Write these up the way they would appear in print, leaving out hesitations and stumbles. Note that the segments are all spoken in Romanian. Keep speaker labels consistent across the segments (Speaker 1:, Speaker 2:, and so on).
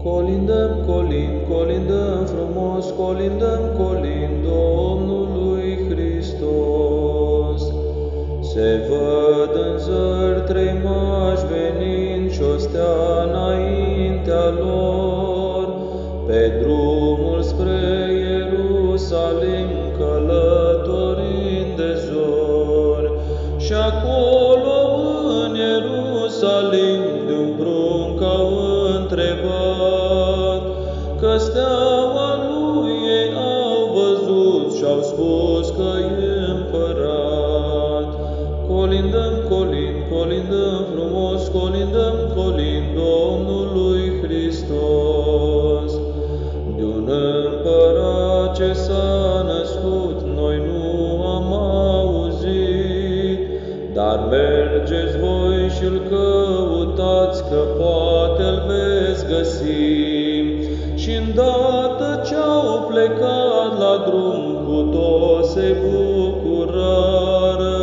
Speaker 1: Colindăm, colindăm frumos, colindăm, Domnului Hristos. Se văd în zări trei mași venind și-o stea înaintea lor, pe drumul spre Ierusalim călătorind de zori. Și acolo în Ierusalim de-un prunc au întrebat, că steaua lui ei au văzut și-au spus că e împărat. Colindăm, colindăm frumos, colindăm, Domnului Hristos. De-un împărat ce s-a născut, noi nu am auzit, dar mergeți voi și-l căutați, că poate-l veți găsi. Și îndată ce-au plecat la drum, cu toți se bucurară,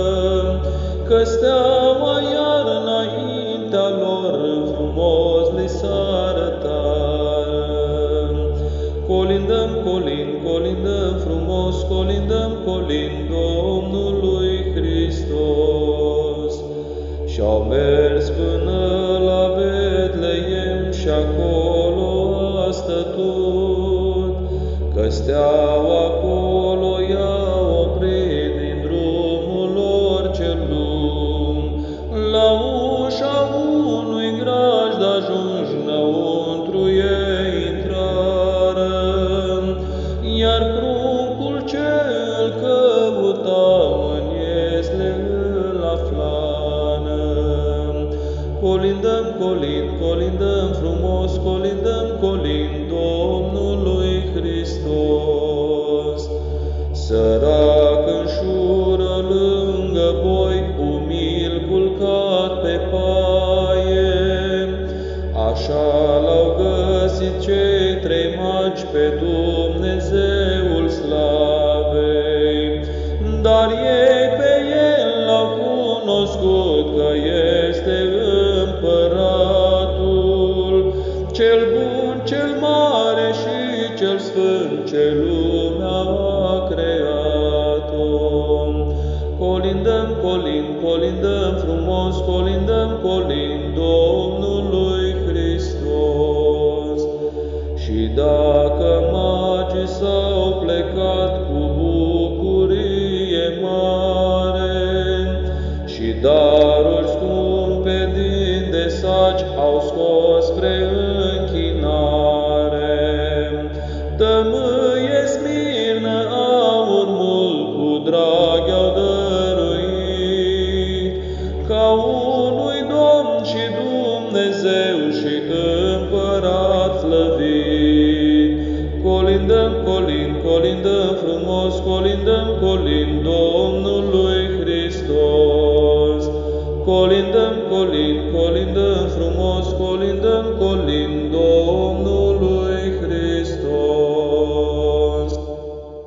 Speaker 1: că steaua iar înaintea lor frumos li s-arătară. Colindăm, colindăm frumos, colindăm, Domnului Hristos. Și-au mers până la Betleem și acolo a stătut, că steaua acolo i-a oprit din drumul lor cel lung. La ușa unui grajd ajunși, înăuntru ei intrară, iar pruncul ce îl căuta în iesle îl aflară. Colindăm, colindăm frumos, colindăm, Domnului Hristos. Sărac în șură lângă boi, umil culcat pe paie, așa l-au găsit cei trei magi pe Dumnezeul slavei. Dar ei pe el l-au cunoscut, că este împăratul, cel bun, cel mare și cel sfânt, ce lumea a creat-o. Colindăm, colindăm frumos, colindăm, Domnului Hristos. Și dacă magii s-au plecat cu bucurie mare, și daruri scumpe din desaci au scos spre închinare, tămâie, smirnă, aur mult cu drag i-au dăruit, ca unui Domn și Dumnezeu și împărat slăvit. Colindăm, colindăm frumos, colindăm, Domnului Hristos. Colindăm, colindăm frumos, colindăm, Domnului Hristos.